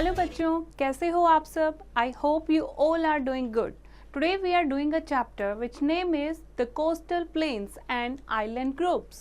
Hello बच्चों, कैसे हो आप सब? I hope you all are doing good. Today we are doing a chapter which name is the coastal plains and island groups.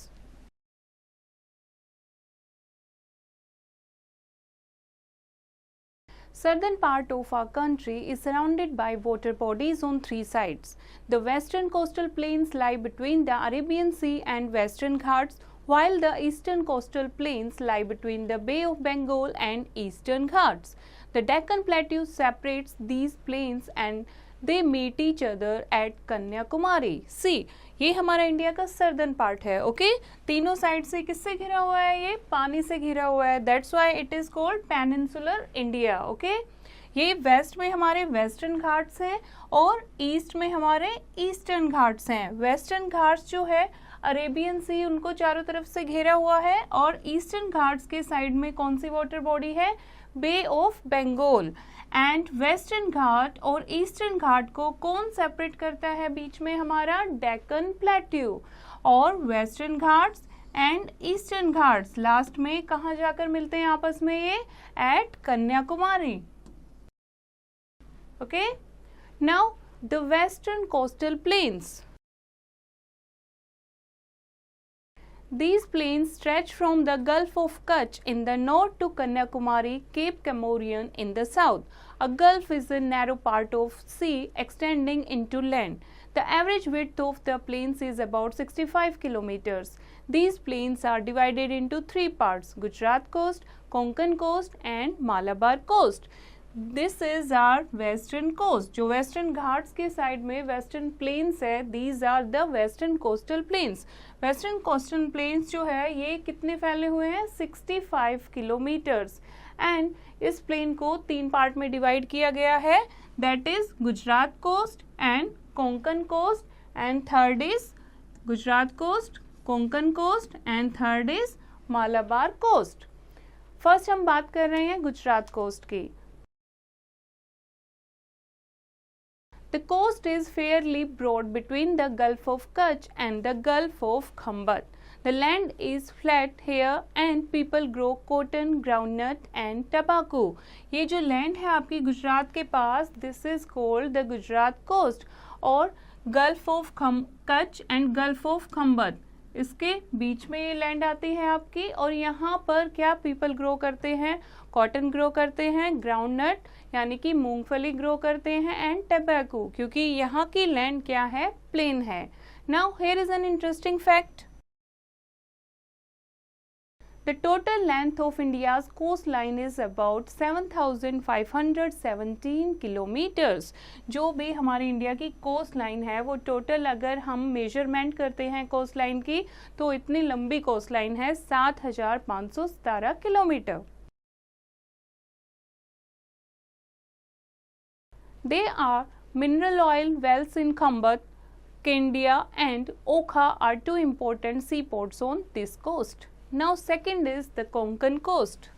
Southern part of our country is surrounded by water bodies on three sides. The western coastal plains lie between the Arabian Sea and Western Ghats, while the eastern coastal plains lie between the Bay of Bengal and Eastern Ghats. The Deccan Plateau separates these plains and they meet each other at Kanyakumari. See, ये हमारा India का southern part है. Okay, तीनों side से किससे घिरा हुआ है? ये पानी से घिरा हुआ है. That's why it is called peninsular India. Okay, ये वेस्ट में हमारे वेस्टर्न घाट्स हैं और ईस्ट में हमारे ईस्टर्न घाट्स हैं. वेस्टर्न घाट्स जो है अरेबियन सी उनको चारों तरफ से घेरा हुआ है और ईस्टर्न घाट्स के साइड में कौन सी वाटर बॉडी है? बे ऑफ बंगाल. एंड वेस्टर्न घाट और ईस्टर्न घाट को कौन सेपरेट करता है बीच में? हमारा डेक्कन प्लेट्यू. और Western Ghats and Eastern Ghats last में कहाँ जाकर मिलते हैं आपस में? ये at Kanyakumari. Okay, now the western coastal plains. These plains stretch from the Gulf of Kutch in the north to Kanyakumari, Cape Comorin in the south. A gulf is a narrow part of sea extending into land. The average width of the plains is about 65 kilometers. These plains are divided into three parts: Gujarat coast, Konkan coast and Malabar coast. This is our western coast. जो western घाट्स के side में western plains है, these are the western coastal plains. Western coastal plains जो है ये कितने फैले हुए हैं? 65 किलोमीटर्स. एंड इस प्लेन को तीन पार्ट में डिवाइड किया गया है. That is Gujarat coast and Konkan coast and third is Gujarat coast, Konkan coast and third is Malabar coast. First हम बात कर रहे हैं गुजरात कोस्ट की. The coast is fairly broad between the Gulf of Kutch and the Gulf of Khambat. The land is flat here and people grow cotton, groundnut and tobacco. ये जो land है आपकी गुजरात के पास, this is called the Gujarat coast. और Gulf of Kutch and Gulf of Khambat, इसके बीच में ये लैंड आती है आपकी. और यहाँ पर क्या पीपल ग्रो करते हैं? कॉटन ग्रो करते हैं, ग्राउंडनट यानी कि मूंगफली ग्रो करते हैं एंड टबैको, क्योंकि यहाँ की लैंड क्या है? प्लेन है. Now here is an interesting fact. The total length of India's coastline is about 7,517 kilometers. जो भी हमारी इंडिया की कोस्ट लाइन है वो टोटल अगर हम मेजरमेंट करते हैं कोस्ट लाइन की तो इतनी लंबी कोस्ट लाइन है 7,517 kilometre. There are mineral oil wells in Khambat, Kandia and Okha are two important seaports on this coast. Now second is the Konkan coast.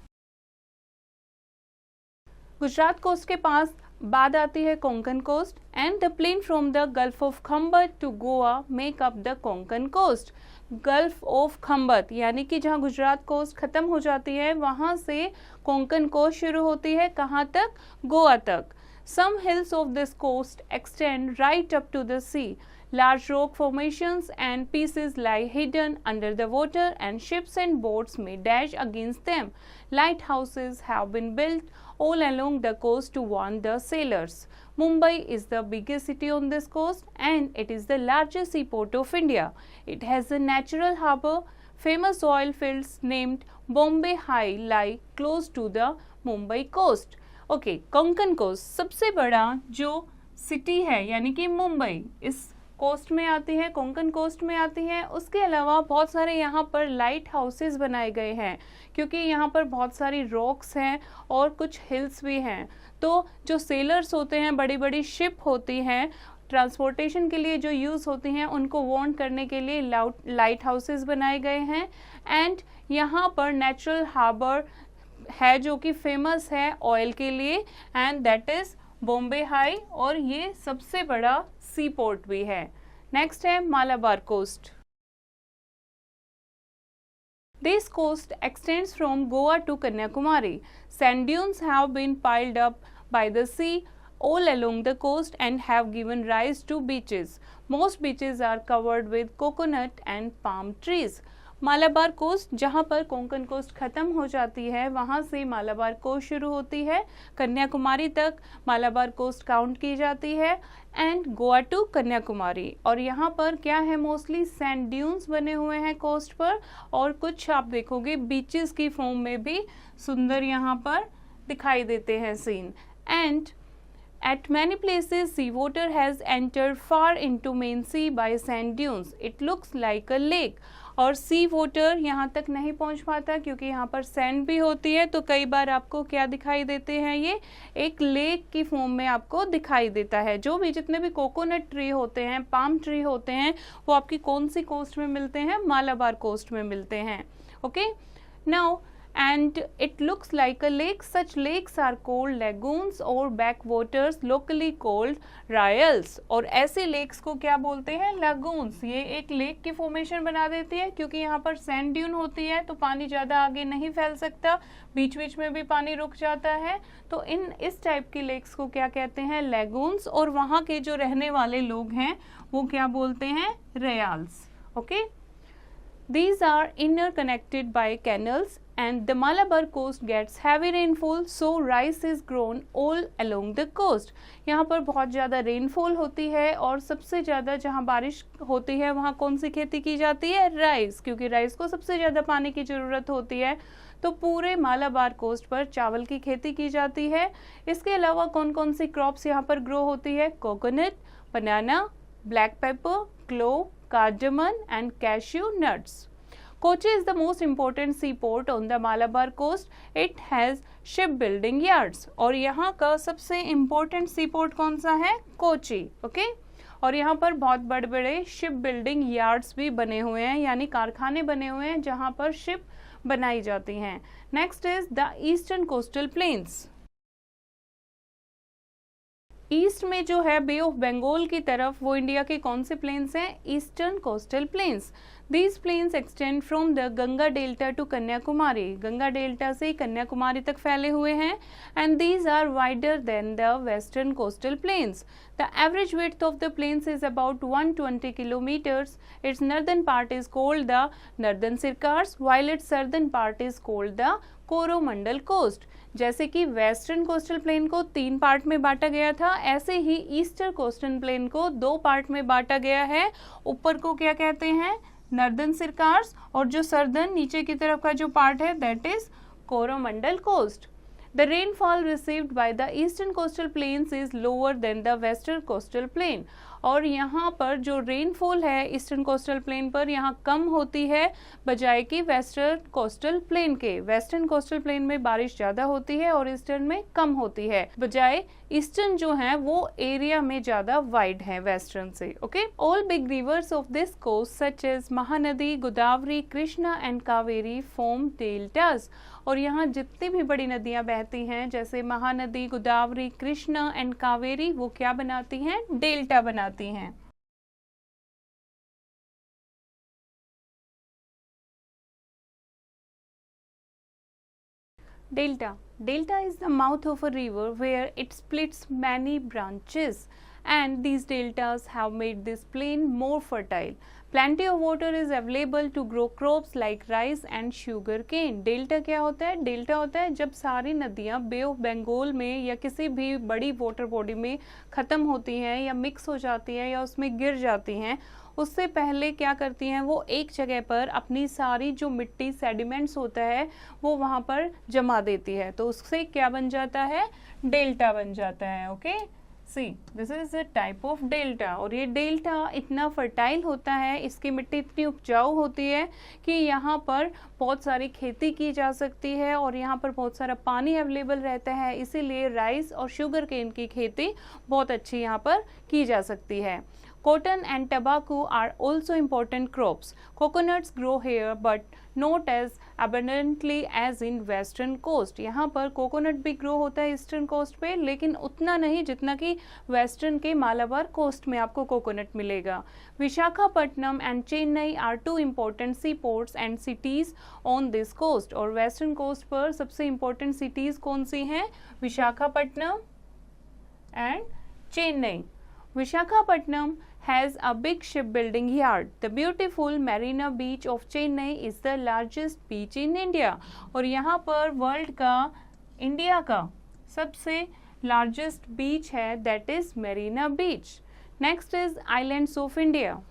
Gujarat coast के पास बाद आती है Konkan coast and the plain from the Gulf of Khambhat to Goa make up the Konkan coast. Gulf of Khambhat यानी कि जहाँ Gujarat coast खत्म हो जाती है वहाँ से कोंकण कोस्ट शुरू होती है. कहाँ तक? गोवा तक. Some hills of this coast extend right up to the sea. Large rock formations and pieces lie hidden under the water and ships and boats may dash against them. Lighthouses have been built all along the coast to warn the sailors. Mumbai is the biggest city on this coast and it is the largest seaport of India. It has a natural harbour. Famous oil fields named Bombay High lie close to the Mumbai coast. Okay, Konkan coast सबसे बड़ा जो city है यानी कि मुंबई इस coast में आती है, कोंकण कोस्ट में आती है. उसके अलावा बहुत सारे यहाँ पर लाइट हाउसेस बनाए गए हैं क्योंकि यहाँ पर बहुत सारी रॉक्स हैं और कुछ हिल्स भी हैं. तो जो सेलर्स होते हैं, बड़ी बड़ी शिप होती हैं, ट्रांसपोर्टेशन के लिए जो यूज़ होती हैं, उनको वार्न करने के लिए लाइट हाउसेस बनाए गए हैं. एंड यहाँ पर नेचुरल हार्बर है जो कि फेमस है ऑयल के लिए and that is Bombay high और ये सबसे बड़ा सी पोर्ट भी है. है. This coast extends from Goa to Kanyakumari. Sand dunes have been piled up by the sea all along the coast and have given rise to beaches. Most beaches are covered with coconut and palm trees. Malabar coast, जहाँ पर Konkan coast खत्म हो जाती है वहाँ से Malabar coast शुरू होती है, कन्याकुमारी तक मालाबार कोस्ट काउंट की जाती है एंड गोवा टू कन्याकुमारी। और यहाँ पर क्या है, मोस्टली सैंड ड्यून्स बने हुए हैं कोस्ट पर, और कुछ आप देखोगे बीचेस की फॉर्म में भी सुंदर यहाँ पर दिखाई देते हैं scene. And at many places sea water has entered far into main sea by sand dunes. It looks like a lake. और सी वोटर यहाँ तक नहीं पहुँच पाता क्योंकि यहाँ पर सैंड भी होती है, तो कई बार आपको क्या दिखाई देते हैं, ये एक लेक की फॉर्म में आपको दिखाई देता है। जो भी जितने भी कोकोनट ट्री होते हैं, पाम ट्री होते हैं, वो आपकी कौन सी कोस्ट में मिलते हैं, मालाबार कोस्ट में मिलते हैं। Okay, now and it looks like a lake. Such lakes are called lagoons or backwaters, locally called rials. और ऐसे लेक्स को क्या बोलते हैं, lagoons। ये एक लेक की फॉर्मेशन बना देती है क्योंकि यहाँ पर सैंड ड्यून होती है तो पानी ज़्यादा आगे नहीं फैल सकता, बीच बीच में भी पानी रुक जाता है, तो इस टाइप की लेक्स को क्या कहते हैं, lagoons। और वहाँ के जो रहने वाले लोग हैं वो क्या बोलते हैं, riyals. Okay, these are interconnected by canals and the Malabar coast gets heavy rainfall, so rice is grown all along the coast. यहाँ पर बहुत ज़्यादा रेनफॉल होती है और सबसे ज़्यादा जहाँ बारिश होती है वहाँ कौन सी खेती की जाती है, राइस, क्योंकि राइस को सबसे ज़्यादा पानी की ज़रूरत होती है, तो पूरे मालाबार कोस्ट पर चावल की खेती की जाती है। इसके अलावा कौन कौन सी क्रॉप्स यहाँ पर ग्रो होती है, coconut, banana, black pepper, clove, cardamom and cashew nuts. Kochi is the most important seaport on the Malabar coast. It has shipbuilding yards. और यहाँ का सबसे important seaport कौन सा है, कोची। ओके, और यहाँ पर बहुत बड़े बड़े शिप बिल्डिंग यार्ड्स भी बने हुए हैं, यानी कारखाने बने हुए हैं जहाँ पर शिप बनाई जाती हैं। Next is the eastern coastal planes. East में जो है बे ऑफ बंगाल की तरफ, वो इंडिया के कौन से प्लेन्स हैं, eastern coastal plains. These plains extend from the Ganga delta two Kanyakumari, Ganga delta से कन्याकुमारी तक फैले हुए हैं, and these are wider than the western coastal plains. The average width of the plains is about 120 kilometers. Its northern part is called the Northern Circars, while its southern part is called the Coromandel coast. जैसे कि western coastal plain को 3 part में बांटा गया था, ऐसे ही eastern coastal plain को 2 part में बांटा गया है। ऊपर को क्या कहते हैं, नॉर्दर्न सिरकार्स, और जो सर्दर्न नीचे की तरफ का जो पार्ट है that is Coromandel coast. The rainfall received by the eastern coastal plains is lower than the western coastal plain. और यहाँ पर जो रेनफॉल है ईस्टर्न कोस्टल प्लेन पर यहाँ कम होती है बजाय कि वेस्टर्न कोस्टल प्लेन के। वेस्टर्न कोस्टल प्लेन में बारिश ज़्यादा होती है और ईस्टर्न में कम होती है, बजाय ईस्टर्न जो है वो एरिया में ज़्यादा वाइड है वेस्टर्न से। Okay, all big rivers of this coast such as Mahanadi, Godavari, Krishna and Kaveri form deltas. और यहाँ जितनी भी बड़ी नदियाँ बहती हैं जैसे महानदी, गोदावरी, कृष्णा एंड कावेरी, वो क्या बनाती हैं, डेल्टा बनाती हैं। Delta is the mouth of a river where it splits many branches, and these deltas have made this plain more fertile. Plenty of water is available to grow crops like rice and sugar cane. Delta क्या होता है, delta होता है जब सारी नदियाँ बे of Bengal में या किसी भी बड़ी वाटर बॉडी में ख़त्म होती हैं या मिक्स हो जाती हैं या उसमें गिर जाती हैं, उससे पहले क्या करती हैं, वो एक जगह पर अपनी सारी जो मिट्टी सेडिमेंट्स होता है वो वहाँ पर जमा देती है, तो उससे क्या बन जाता है, डेल्टा बन जाता है। Okay, see this is a type of delta. और ये डेल्टा इतना फर्टाइल होता है, इसकी मिट्टी इतनी उपजाऊ होती है कि यहाँ पर बहुत सारी खेती की जा सकती है और यहाँ पर बहुत सारा पानी अवेलेबल रहता है, इसीलिए राइस और शुगर केन की खेती बहुत अच्छी यहाँ पर की जा सकती है। Cotton and tobacco are also important crops. Coconuts grow here but not as abundantly as in western coast। यहाँ पर कोकोनट भी ग्रो होता है ईस्टर्न कोस्ट पे, लेकिन उतना नहीं जितना कि वेस्टर्न के मालाबार कोस्ट में आपको कोकोनट मिलेगा। Visakhapatnam and Chennai are two important sea ports and cities on this coast. और वेस्टर्न कोस्ट पर सबसे इम्पोर्टेंट सिटीज कौन सी हैं? Visakhapatnam and Chennai. Visakhapatnam has a big shipbuilding yard. The beautiful Marina Beach of Chennai is the largest beach in India। और यहाँ पर world का, इंडिया का सबसे लार्जेस्ट बीच है, that is Marina beach. Next is islands of India.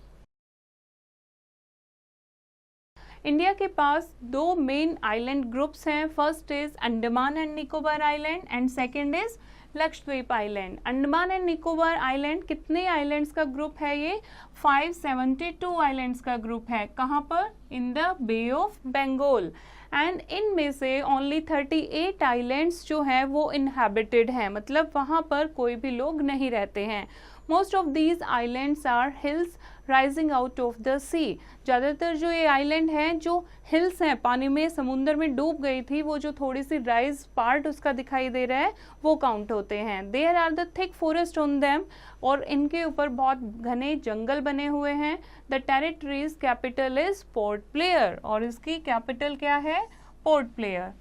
India के पास दो मेन आइलैंड ग्रुप्स हैं। First is Andaman and Nicobar island and second is Lakshadweep island. Andaman and Nicobar island कितने आइलैंड्स का ग्रुप है? ये 572 आइलैंड्स का ग्रुप है। कहाँ पर? In the bay of Bengal. And इनमें से ओनली 38 आइलैंड्स जो हैं वो इनहैबिटेड हैं, मतलब वहाँ पर कोई भी लोग नहीं रहते हैं। Most of these islands are hills rising out of the sea. ज़्यादातर जो ये आइलैंड हैं जो हिल्स हैं, पानी में, समुद्र में डूब गई थी, वो जो थोड़ी सी राइज पार्ट उसका दिखाई दे रहा है वो काउंट होते हैं। There are the thick forest on them, और इनके ऊपर बहुत घने जंगल बने हुए हैं। The territory's capital is Port Blair, और इसकी कैपिटल क्या है? Port Blair.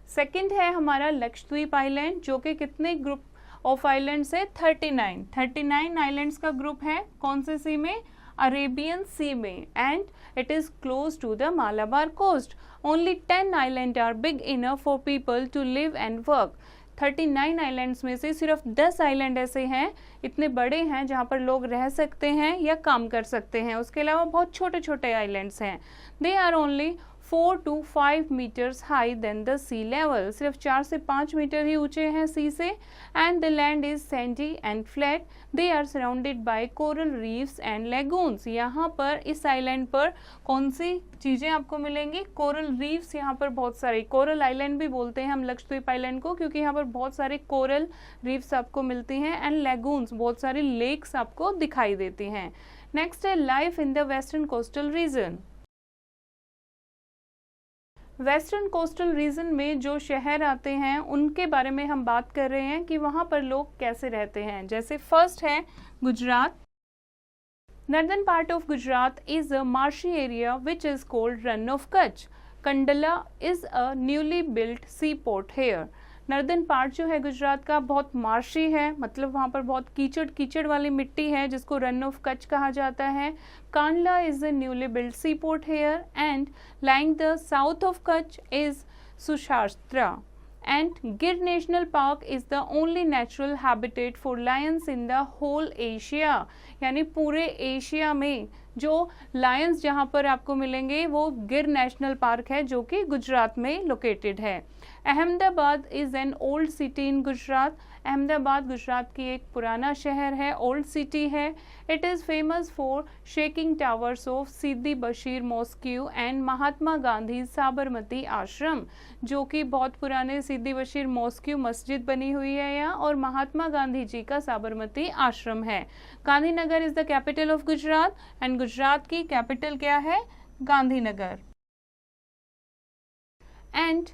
सेकेंड है हमारा लक्षद्वीप आइलैंड, जो कि कितने ग्रुप ऑफ आइलैंड से? 39 आइलैंड्स का ग्रुप है। कौन से सी में? अरेबियन सी में। And it is close to the Malabar coast. Only 10 island are big enough for people to live and work. 39 islands में से सिर्फ 10 आइलैंड ऐसे हैं, इतने बड़े हैं जहाँ पर लोग रह सकते हैं या काम कर सकते हैं। उसके अलावा बहुत छोटे छोटे आइलैंड्स हैं। They are only 4 to 5 meters high than the sea level। सिर्फ 4 से 5 मीटर ही ऊंचे हैं सी से। And the land is sandy and flat. They are surrounded by coral reefs and lagoons. यहाँ पर इस आइलैंड पर कौन सी चीज़ें आपको मिलेंगी? Coral reefs. यहाँ पर बहुत सारे, कोरल आइलैंड भी बोलते हैं हम लक्षद्वीप आइलैंड को, क्योंकि यहाँ पर बहुत सारे कोरल रीफ्स आपको मिलती हैं। एंड लेगून्स, बहुत सारी लेक्स आपको दिखाई देती हैं। नेक्स्ट है life in the western coastal region. Western coastal region में जो शहर आते हैं उनके बारे में हम बात कर रहे हैं कि वहाँ पर लोग कैसे रहते हैं। जैसे फर्स्ट है Gujarat. Northern part of Gujarat is a marshy area which is called Rann of Kutch. Kandla is a newly built sea port here. Northern part जो है गुजरात का बहुत मार्शी है, मतलब वहाँ पर बहुत कीचड़ वाली मिट्टी है, जिसको रन ऑफ कच्छ कहा जाता है। Kandla is a newly built sea port here and lying the south of Kutch is Saurashtra. And Gir National Park is the only natural habitat for lions in the whole Asia. यानी पूरे एशिया में जो लायंस जहाँ पर आपको मिलेंगे वो गिर नेशनल पार्क है, जो कि गुजरात में लोकेटेड है। Ahmedabad is an old city in Gujarat. Ahmedabad Gujarat की एक पुराना शहर है, ओल्ड सिटी है। It is famous for shaking towers of Siddi Bashir mosque and Mahatma Gandhi Sabarmati Ashram, जो कि बहुत पुराने सिद्दी बशीर मॉस्क्यू मस्जिद बनी हुई है यहाँ, और महात्मा गांधी जी का साबरमती आश्रम है। Gandhinagar is the capital of Gujarat and Gujarat की कैपिटल क्या है? Gandhinagar. And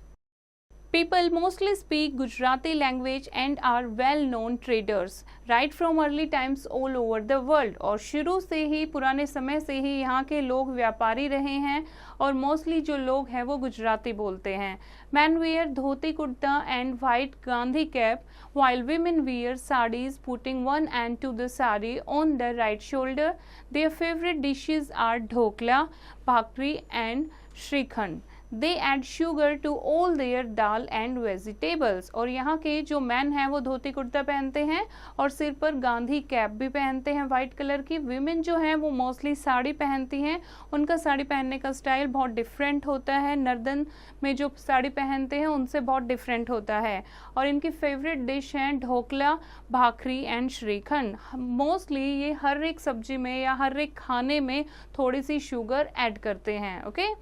people mostly speak Gujarati language and are well-known traders right from early times all over the world। और शुरू से ही, पुराने समय से ही यहाँ के लोग व्यापारी रहे हैं, और मोस्टली जो लोग हैं वो गुजराती बोलते हैं। Men wear dhoti kurta and white Gandhi cap while women wear sarees putting one end to the saree on the right shoulder। Their favorite dishes are dhokla, bhakri and shrikhand। They add sugar to all their dal and vegetables। और यहाँ के जो man हैं वो धोती कुर्ता पहनते हैं और सिर पर गांधी कैप भी पहनते हैं वाइट कलर की। विमेन जो हैं वो मोस्टली साड़ी पहनती हैं। उनका साड़ी पहनने का स्टाइल बहुत डिफरेंट होता है, नॉर्दर्न में जो साड़ी पहनते हैं उनसे बहुत डिफरेंट होता है। और इनकी फेवरेट डिश हैं ढोकला, भाखरी एंड श्रीखंड। मोस्टली ये हर एक सब्जी में या हर एक खाने में थोड़ी सी शुगर ऐड करते हैं। Okay.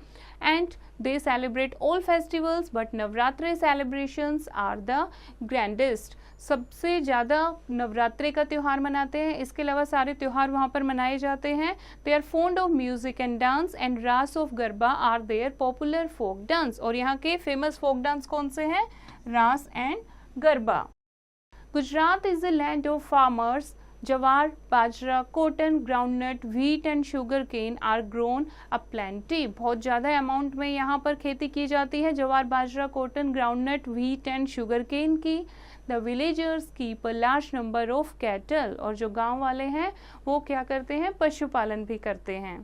and they celebrate all festivals but Navratri celebrations are the grandest. सबसे ज़्यादा नवरात्रि का त्यौहार मनाते हैं, इसके अलावा सारे त्यौहार वहाँ पर मनाए जाते हैं. They are fond of music and dance and Raas of Garba are their popular folk dance. और यहाँ के फेमस फोक डांस कौन से हैं? Raas and Garba. Gujarat is the land of farmers. Jowar, bajra, cotton, groundnut, wheat and sugar cane are grown a plenty. बहुत ज़्यादा amount में यहाँ पर खेती की जाती है jowar, bajra, cotton, groundnut, wheat and sugar cane की. The villagers keep a large number of cattle. और जो गांव वाले हैं वो क्या करते हैं? पशुपालन भी करते हैं.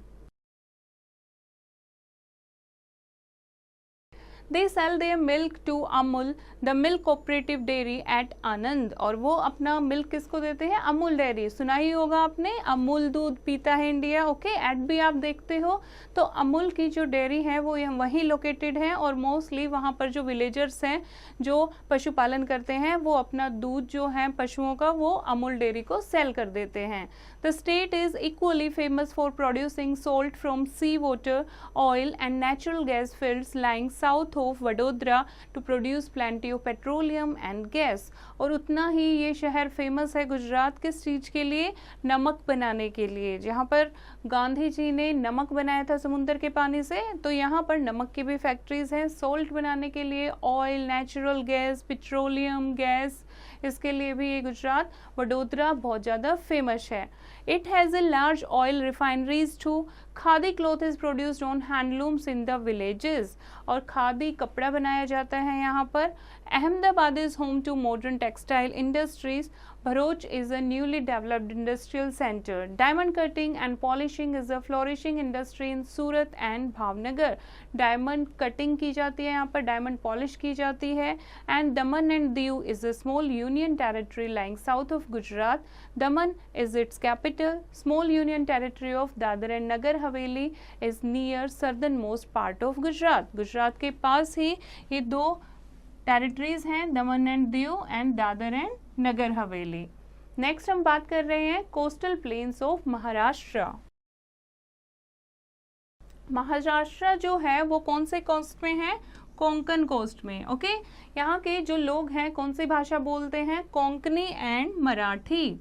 They sell their milk to Amul, the milk cooperative dairy at Anand. और वो अपना मिल्क किसको देते हैं? अमूल डेयरी. सुना ही होगा आपने, अमूल दूध पीता है इंडिया. ओके, ऐड भी आप देखते हो. तो अमूल की जो डेयरी है वो वहीं लोकेटेड है और मोस्टली वहाँ पर जो विलेजर्स हैं जो पशुपालन करते हैं वो अपना दूध जो है पशुओं का वो अमूल डेयरी को सेल कर देते हैं. The state is equally famous for producing salt from sea water, oil and natural gas fields lying south of Vadodara to produce plenty of petroleum and gas. और उतना ही ये शहर फेमस है गुजरात किस चीज़ के लिए? नमक बनाने के लिए. जहाँ पर गांधी जी ने नमक बनाया था समुद्र के पानी से, तो यहाँ पर नमक की भी फैक्ट्रीज हैं सॉल्ट बनाने के लिए. Oil, natural gas, petroleum gas, इसके लिए भी ये गुजरात वडोदरा बहुत ज़्यादा फेमस है. It has a large oil refineries too. Khadi cloth is produced on handlooms in the villages. और खादी कपड़ा बनाया जाता है यहाँ पर. Ahmedabad is home to modern textile industries. Bharuch is a newly developed industrial center. Diamond cutting and polishing is a flourishing industry in Surat and Bhavnagar. Diamond cutting की जाती है यहाँ पर, diamond polish की जाती है. And Daman and Diu is a small union territory lying south of Gujarat. Daman is its capital. Small union territory of Dadar and Nagar Haveli is near southernmost part of Gujarat. Gujarat के पास ही ये दो territories हैं, Daman and Diu and Dadra and Nagar Haveli. Next हम बात कर रहे हैं coastal plains of Maharashtra. Maharashtra जो है वो कौन से कोस्ट में है? कोंकण कोस्ट में. ओके, यहाँ के जो लोग हैं कौन सी भाषा बोलते हैं? कोंकणी एंड मराठी.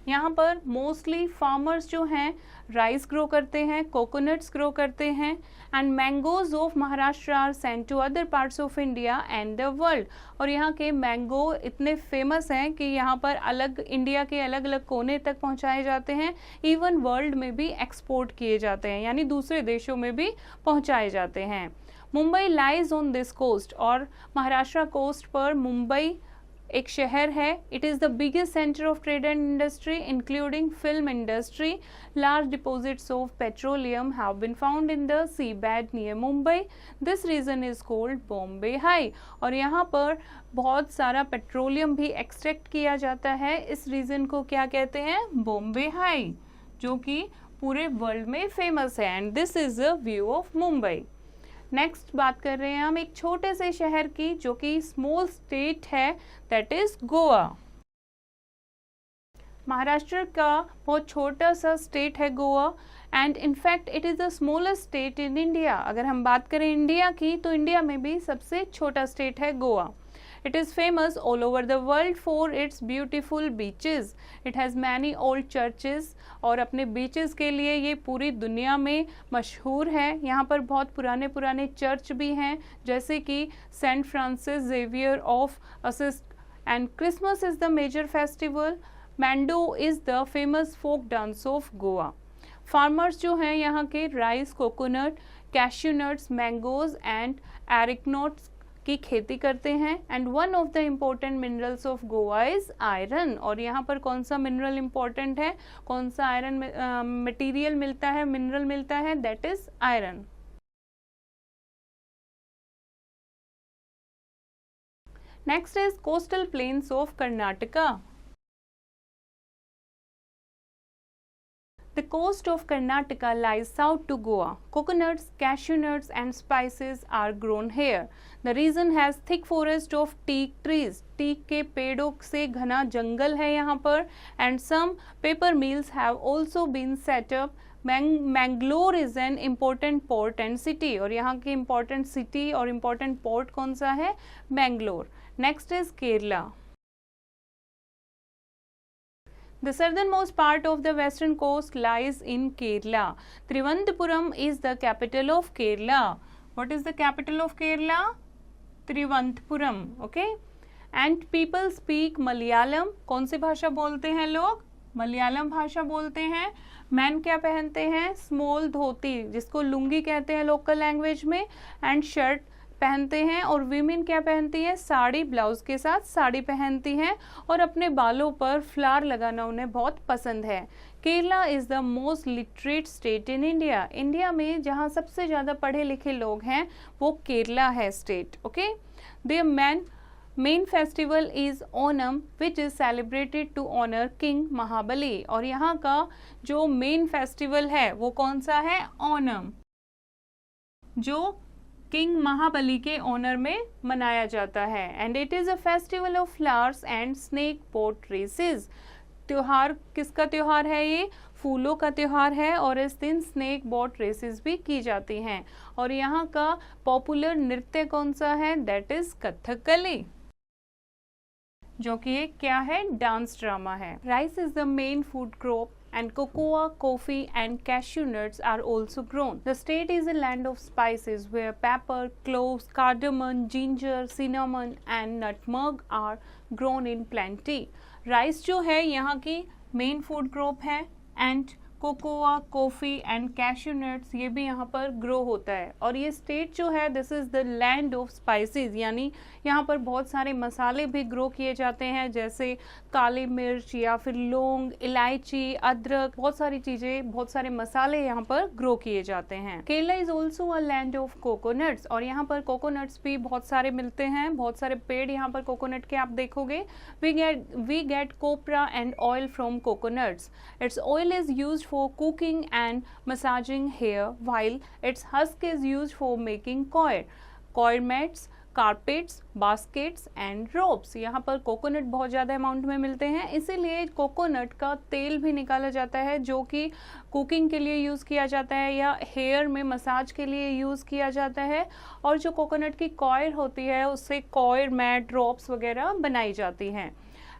यहाँ पर मोस्टली फार्मर्स जो हैं राइस ग्रो करते हैं, कोकोनट्स ग्रो करते हैं. And mangoes of Maharashtra are sent to other parts of India and the world. और यहाँ के मैंगो इतने फेमस हैं कि यहाँ पर अलग इंडिया के अलग अलग कोने तक पहुँचाए जाते हैं. इवन वर्ल्ड में भी एक्सपोर्ट किए जाते हैं, यानी दूसरे देशों में भी पहुँचाए जाते हैं. Mumbai lies on this coast. और महाराष्ट्र कोस्ट पर मुंबई एक शहर है. It is the biggest centre of trade and industry including film industry. Large deposits of petroleum have been found in the sea bed near Mumbai. This region is called Bombay high. और यहाँ पर बहुत सारा पेट्रोलियम भी एक्सट्रैक्ट किया जाता है. इस रीजन को क्या कहते हैं? बॉम्बे हाई, जो कि पूरे वर्ल्ड में फेमस है. And this is a view of Mumbai. Next बात कर रहे हैं हम एक छोटे से शहर की जो कि स्मॉल स्टेट है, दैट इज गोवा. महाराष्ट्र का बहुत छोटा सा स्टेट है Goa. And in fact it is the smallest state in India. अगर हम बात करें इंडिया की तो इंडिया में भी सबसे छोटा स्टेट है Goa. It is famous all over the world for its beautiful beaches. It has many old churches. और अपने बीचेस के लिए ये पूरी दुनिया में मशहूर है. यहाँ पर बहुत पुराने पुराने चर्च भी हैं, जैसे कि Saint Francis Xavier of Assisi. And Christmas is the major festival. Mando is the famous folk dance of Goa. Farmers जो हैं यहाँ के rice, coconut, cashew nuts, mangoes and areca nuts की खेती करते हैं. And one of the important minerals of Goa is iron. और यहाँ पर कौन सा मिनरल इम्पोर्टेंट है? कौन सा आयरन मटेरियल मिलता है, मिनरल मिलता है? That is iron. Next is coastal plains of Karnataka. The coast of Karnataka lies south to Goa. Coconuts, cashew nuts and spices are grown here. The region has thick forest of teak trees. teak के पेड़ों से घना जंगल है यहाँ पर. And some paper mills have also been set up. Mangalore is an important port and city, और यहाँ की इम्पोर्टेंट सिटी और इम्पोर्टेंट पोर्ट कौन सा है? Mangalore. Next is Kerala. The southernmost part of the western coast lies in Kerala. Trivandrum is the capital of Kerala. What is the capital of Kerala? Trivandrum. Okay. And people speak Malayalam. कौन सी भाषा बोलते हैं लोग? मलयालम भाषा बोलते हैं। मैन क्या पहनते हैं? स्मॉल धोती, जिसको लुंगी कहते हैं लोकल लैंग्वेज में, एंड शर्ट पहनते हैं। और वीमेन क्या पहनती हैं? साड़ी, ब्लाउज के साथ साड़ी पहनती हैं, और अपने बालों पर फ्लावर लगाना उन्हें बहुत पसंद है। Kerala is the most literate state in India. India में जहाँ सबसे ज़्यादा पढ़े लिखे लोग हैं वो केरला है state. Okay. The main festival is Onam which is celebrated to honour king Mahabali. और यहाँ का जो मेन फेस्टिवल है वो कौन सा है? ओनम, जो किंग महाबली के ऑनर में मनाया जाता है। And it is a festival of flowers and snake boat races. त्योहार किसका त्योहार है? ये फूलों का त्योहार है, और इस दिन स्नेक बोट रेसेस भी की जाती हैं। और यहाँ का पॉपुलर नृत्य कौन सा है? दैट इज कथकली, जो कि एक क्या है? डांस ड्रामा है। Rice is the main food crop and cocoa, coffee and cashew nuts are also grown. The state is a land of spices where pepper, cloves, cardamom, ginger, cinnamon and nutmeg are grown in plenty. Rice जो है यहाँ की main food crop है, and cocoa, coffee and cashew nuts ये भी यहाँ पर grow होता है। और ये स्टेट जो है this is the land of spices, यानी यहाँ पर बहुत सारे मसाले भी ग्रो किए जाते हैं, जैसे काली मिर्च या फिर लौंग, इलायची, अदरक, बहुत सारी चीज़ें, बहुत सारे मसाले यहाँ पर ग्रो किए जाते हैं। Kerala is also a land of coconuts, और यहाँ पर कोकोनट्स भी बहुत सारे मिलते हैं, बहुत सारे पेड़ यहाँ पर कोकोनट के आप देखोगे। We get copra and oil from coconuts. Its oil is used for cooking and massaging hair, while its husk is used for making coir mats, carpets, baskets and ropes. यहाँ पर कोकोनट बहुत ज़्यादा amount में मिलते हैं, इसीलिए coconut का तेल भी निकाला जाता है, जो कि कुकिंग के लिए यूज़ किया जाता है या हेयर में मसाज के लिए यूज़ किया जाता है। और जो कोकोनट की कॉयर होती है उससे कॉयर मैट, रोप्स वगैरह बनाई जाती हैं।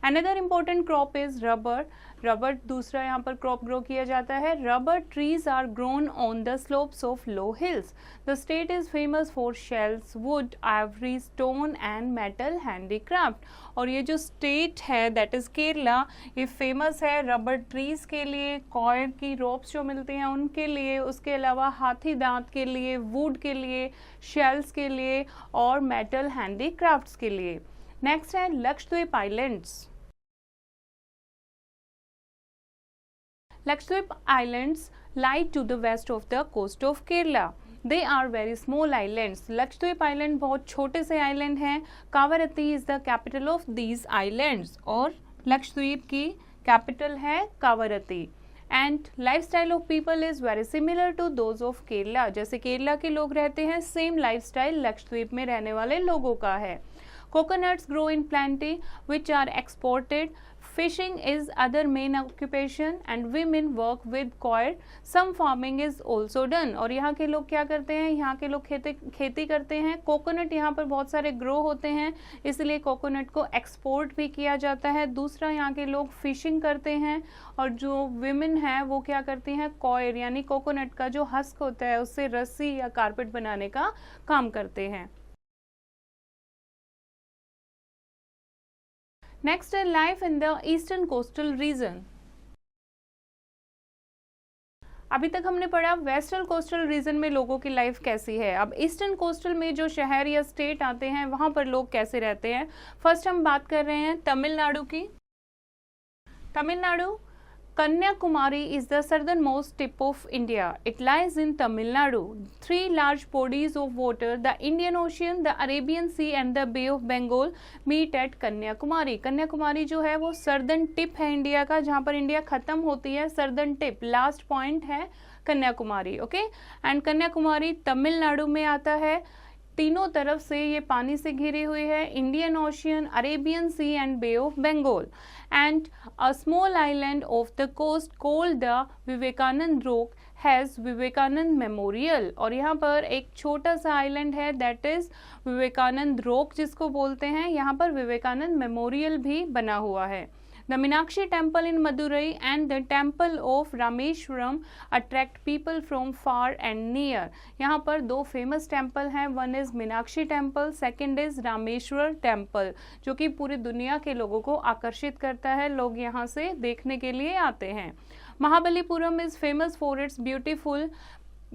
Another important crop is rubber. Rubber दूसरा यहाँ पर क्रॉप ग्रो किया जाता है। Rubber trees are grown on the slopes of low hills. The state is famous for shells, wood, ivory, stone and metal handicraft. और ये जो स्टेट है दैट इज केरला, ये फेमस है रबर ट्रीज के लिए, कॉयर की रोप्स जो मिलती हैं उनके लिए, उसके अलावा हाथी दांत के लिए, वुड के लिए, शेल्स के लिए और मेटल हैंडीक्राफ्ट्स के लिए। नेक्स्ट है Lakshadweep islands. Lakshadweep Islands lie to the west of the coast of Kerala. They are very small islands. Lakshadweep island बहुत छोटे से आइलैंड हैं। Kavaratti is the capital of these islands, और लक्षद्वीप की कैपिटल है Kavaratti. And lifestyle of people is very similar to those of Kerala. जैसे केरला के लोग रहते हैं, सेम लाइफ स्टाइल लक्षद्वीप में रहने वाले लोगों का है। Coconuts grow in plenty which are exported. Fishing is other main occupation and women work with coir. Some farming is also done. और यहाँ के लोग क्या करते हैं? यहाँ के लोग खेती करते हैं। कोकोनट यहाँ पर बहुत सारे ग्रो होते हैं, इसलिए कोकोनट को एक्सपोर्ट भी किया जाता है। दूसरा, यहाँ के लोग फिशिंग करते हैं, और जो विमेन है वो क्या करती हैं? कॉयर यानी कोकोनट का जो हस्क होता है उससे रस्सी या कारपेट बनाने का काम करते हैं। नेक्स्ट है life in the eastern coastal region. अभी तक हमने पढ़ा वेस्टर्न कोस्टल रीजन में लोगों की लाइफ कैसी है। अब ईस्टर्न कोस्टल में जो शहर या स्टेट आते हैं वहां पर लोग कैसे रहते हैं। फर्स्ट हम बात कर रहे हैं तमिलनाडु की। Tamil Nadu, Kanyakumari is the southernmost tip of India. It lies in Tamil Nadu. 3 large bodies of water, the Indian Ocean, the Arabian Sea and the Bay of Bengal meet at Kanyakumari. Kanyakumari जो है वो southern tip है India का, जहाँ पर India खत्म होती है। सर्दर्न टिप, लास्ट पॉइंट है कन्याकुमारी। ओके, एंड कन्याकुमारी तमिलनाडु में आता है। तीनों तरफ से ये पानी से घिरी हुई है, Indian ocean, Arabian sea and bay of Bengal. And a small island of the coast called the Vivekananda rock has Vivekananda memorial, और यहाँ पर एक छोटा सा आइलैंड है दैट इज विवेकानंद रॉक जिसको बोलते हैं, यहाँ पर विवेकानंद मेमोरियल भी बना हुआ है। The Meenakshi temple in Madurai and the temple of Rameshwaram attract people from far and near. यहाँ पर दो फेमस टेम्पल हैं, one is Meenakshi temple, second is Rameshwar temple, जो कि पूरी दुनिया के लोगों को आकर्षित करता है, लोग यहाँ से देखने के लिए आते हैं। Mahabalipuram is famous for it's beautiful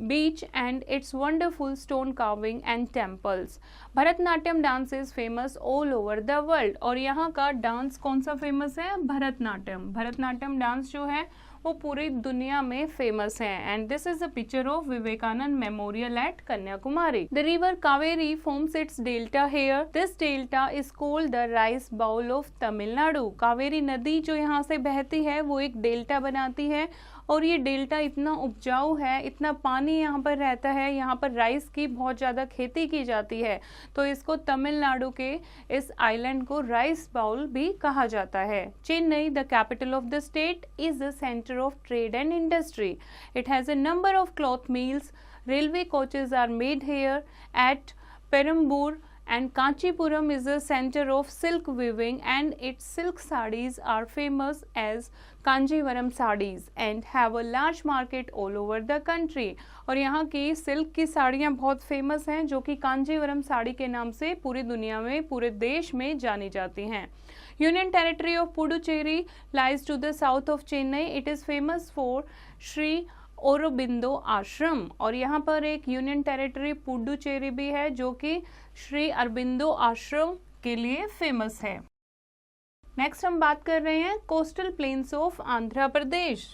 beach and its wonderful stone carving and temples. Bharatanatyam dance is famous all over the world, और यहाँ का डांस कौन सा फेमस है? भरतनाट्यम। भरतनाट्यम डांस जो है वो पूरी दुनिया में फेमस है। And this is a picture of Vivekananda memorial at Kanyakumari. The river Kaveri forms its delta here, this delta is called the rice bowl of Tamil Nadu. Kaveri नदी जो यहाँ से बहती है वो एक डेल्टा बनाती है, और ये डेल्टा इतना उपजाऊ है, इतना पानी यहाँ पर रहता है, यहाँ पर राइस की बहुत ज़्यादा खेती की जाती है, तो इसको तमिलनाडु के इस आइलैंड को राइस बाउल भी कहा जाता है। Chennai, the capital of the state, is the centre of trade and industry. It has a number of cloth mills, railway coaches are made here at Perambur, and Kanchipuram is a center of silk weaving and its silk sarees are famous as Kanjivaram sarees and have a large market all over the country। और यहाँ की silk की साड़ियाँ बहुत famous हैं, जो कि कांजीवरम साड़ी के नाम से पूरी दुनिया में, पूरे देश में जानी जाती हैं। Union territory of Puducherry lies to the south of Chennai. It is famous for Shri Aurobindo आश्रम, और यहाँ पर एक यूनियन टेरिटरी पुडुचेरी भी है जो कि श्री अरबिंदो आश्रम के लिए फेमस है। नेक्स्ट हम बात कर रहे हैं coastal plains of Andhra Pradesh.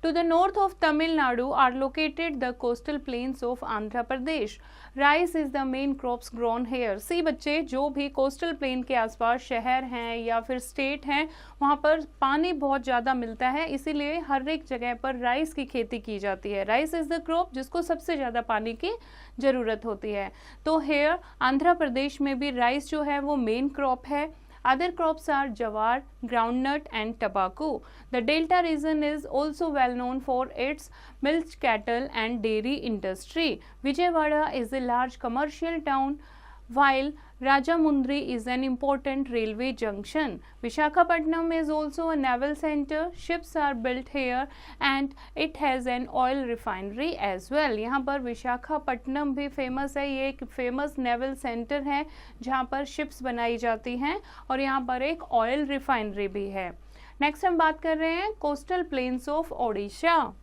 To the north of Tamil Nadu are located the coastal plains of Andhra Pradesh. Rice is the main crops grown here. सी बच्चे, जो भी कोस्टल प्लेन के आसपास शहर हैं या फिर स्टेट हैं, वहाँ पर पानी बहुत ज़्यादा मिलता है, इसीलिए हर एक जगह पर राइस की खेती की जाती है। राइस इज़ द क्रॉप जिसको सबसे ज़्यादा पानी की ज़रूरत होती है, तो हेयर आंध्र प्रदेश में भी राइस जो है वो मेन क्रॉप है। Other crops are jawar, groundnut and tobacco. The Delta region is also well known for its milk cattle and dairy industry. Vijayawada is a large commercial town, while Rajamundry is an important railway junction. Visakhapatnam is also a naval center. Ships are built here and it has an oil refinery as well. यहाँ पर विशाखापट्टनम भी famous है, ये एक famous naval centre है जहाँ पर ships बनाई जाती हैं, और यहाँ पर एक ऑयल रिफाइनरी भी है। नेक्स्ट हम बात कर रहे हैं coastal plains of Odisha.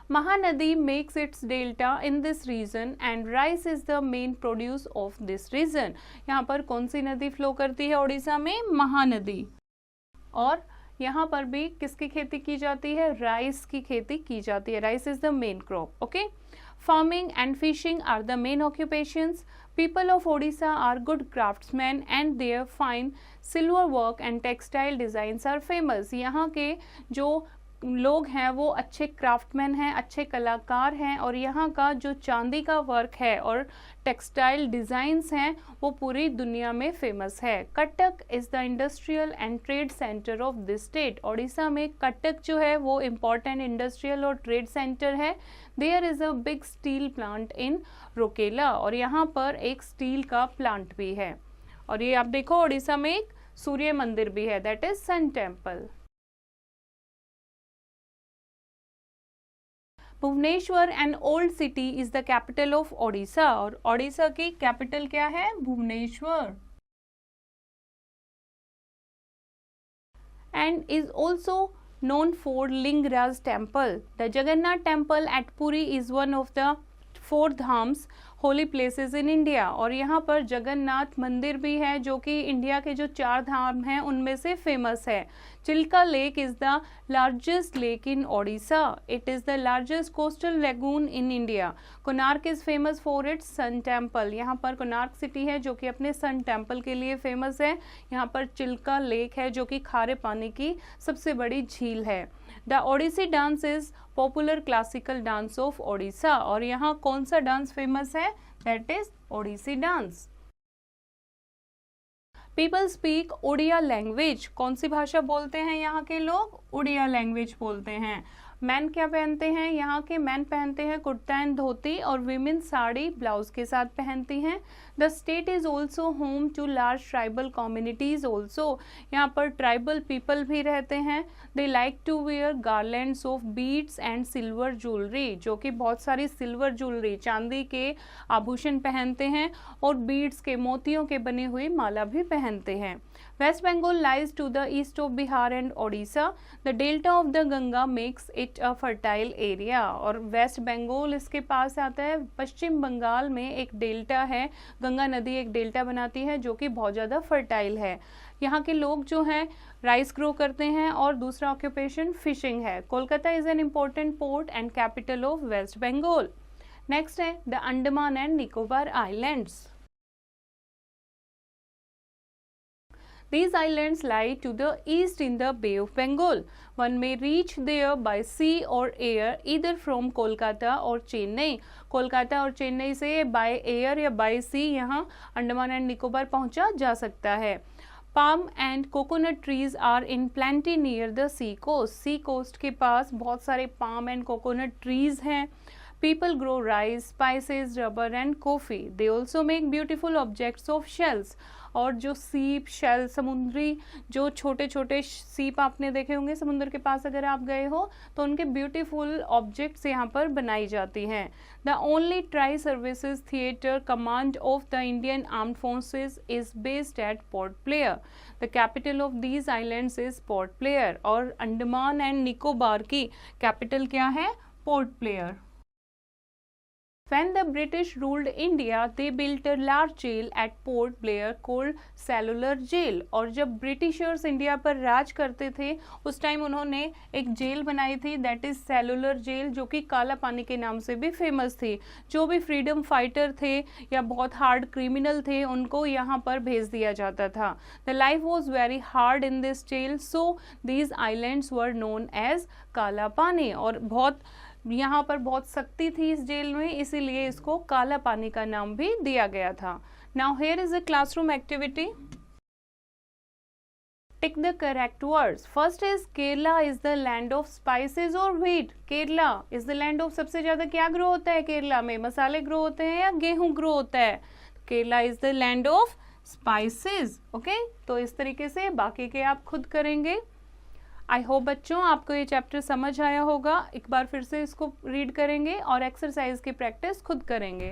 Mahanadi makes its delta in this region and rice is the main produce of this region. यहाँ पर कौन सी नदी फ्लो करती है उड़ीसा में? महानदी। और यहाँ पर भी किसकी खेती की जाती है? राइस की खेती की जाती है। Rice is the main crop. Okay, farming and fishing are the main occupations. People of Odisha are good craftsmen and their fine silver work and textile designs are famous. यहाँ के जो लोग हैं वो अच्छे क्राफ्टमैन हैं, अच्छे कलाकार हैं, और यहाँ का जो चांदी का वर्क है और टेक्सटाइल डिज़ाइंस हैं वो पूरी दुनिया में फेमस है। Cuttack is the industrial and trade centre of this state. Odisha में कटक जो है वो इम्पॉर्टेंट इंडस्ट्रियल और ट्रेड सेंटर है। There is a big steel plant in Rourkela, और यहाँ पर एक स्टील का प्लांट भी है। और ये आप देखो ओडिशा में एक सूर्य मंदिर भी है, that is sun temple. Bhubaneswar an old city is the capital of Odisha, और ओडिशा की कैपिटल क्या है? Bhubaneswar. And is also known for Lingaraj temple. The Jagannath temple at Puri is one of the 4 dhams holy places in India, और यहाँ पर जगन्नाथ मंदिर भी है जो कि इंडिया के जो 4 धाम हैं उनमें से फेमस है। Chilika lake is the largest lake in Odisha. It is the largest coastal lagoon in India. Konark is famous for its sun temple. यहाँ पर कोणार्क सिटी है जो कि अपने सन टेम्पल के लिए फेमस है। यहाँ पर चिल्का लेक है जो कि खारे पानी की सबसे बड़ी झील है। The Odissi dance is popular classical dance of Odisha, और यहाँ कौन सा डांस फेमस है? That is Odissi dance. People speak Oriya language, कौन सी भाषा बोलते हैं यहाँ के लोग? उड़िया लैंग्वेज बोलते हैं। मैन क्या पहनते हैं? यहाँ के मैन पहनते हैं कुर्ता एंड धोती, और वीमेन साड़ी ब्लाउज के साथ पहनती हैं। The state is also home to large tribal communities also, यहाँ पर ट्राइबल पीपल भी रहते हैं। They like to wear garlands of beads and silver jewellery, जो कि बहुत सारी सिल्वर ज्वेलरी, चांदी के आभूषण पहनते हैं, और बीड्स के, मोतियों के बनी हुई माला भी पहनते हैं। West Bengal lies to the east of Bihar and Odisha. The delta of the Ganga makes it a fertile area. और वेस्ट बंगाल इसके पास आता है। पश्चिम बंगाल में एक डेल्टा है, गंगा नदी एक डेल्टा बनाती है जो कि बहुत ज़्यादा फर्टाइल है। यहाँ के लोग जो हैं राइस ग्रो करते हैं, और दूसरा ऑक्यूपेशन फिशिंग है। Kolkata is an important port and capital of West Bengal. Next है the Andaman and Nicobar islands. These islands lie to the east in the Bay of Bengal. One may reach there by sea or air, either from Kolkata or Chennai. Kolkata और चेन्नई से by air या by sea यहाँ Andaman and Nicobar पहुँचा जा सकता है। Palm and coconut trees are in plenty near the sea coast. Sea coast के पास बहुत सारे पाम एंड कोकोनट ट्रीज हैं। People grow rice, spices, rubber and coffee. They also make beautiful objects of shells. और जो सीप, shell, समुद्री जो छोटे छोटे सीप आपने देखे होंगे समुद्र के पास अगर आप गए हो, तो उनके ब्यूटीफुल ऑब्जेक्ट्स यहाँ पर बनाई जाती हैं। The only tri services theatre command of the Indian armed forces is based eight port Blair. The capital of these islands is Port Blair. और अंडमान एंड निकोबार की कैपिटल क्या है? Port Blair. When the British ruled India, they built a large jail at Port Blair called Cellular Jail. और जब Britishers India पर राज करते थे उस टाइम उन्होंने एक जेल बनाई थी, दैट इज सेलुलर जेल, जो कि काला पानी के नाम से भी फेमस थी। जो भी फ्रीडम फाइटर थे या बहुत हार्ड क्रिमिनल थे उनको यहाँ पर भेज दिया जाता था। The life was very hard in this jail, so these islands were known as Kala Pani. और बहुत यहाँ पर बहुत सख्ती थी इस जेल में, इसीलिए इसको काला पानी का नाम भी दिया गया था। Now here is a classroom activity. Tick the correct words. First is Kerala is the land of spices और wheat. Kerala is the land of, सबसे ज्यादा क्या ग्रो होता है केरला में? मसाले ग्रो होते हैं या गेहूं ग्रो होता है? Kerala is the land of spices. Okay, तो इस तरीके से बाकी के आप खुद करेंगे। आई होप बच्चों आपको ये चैप्टर समझ आया होगा। एक बार फिर से इसको रीड करेंगे और एक्सरसाइज की प्रैक्टिस खुद करेंगे।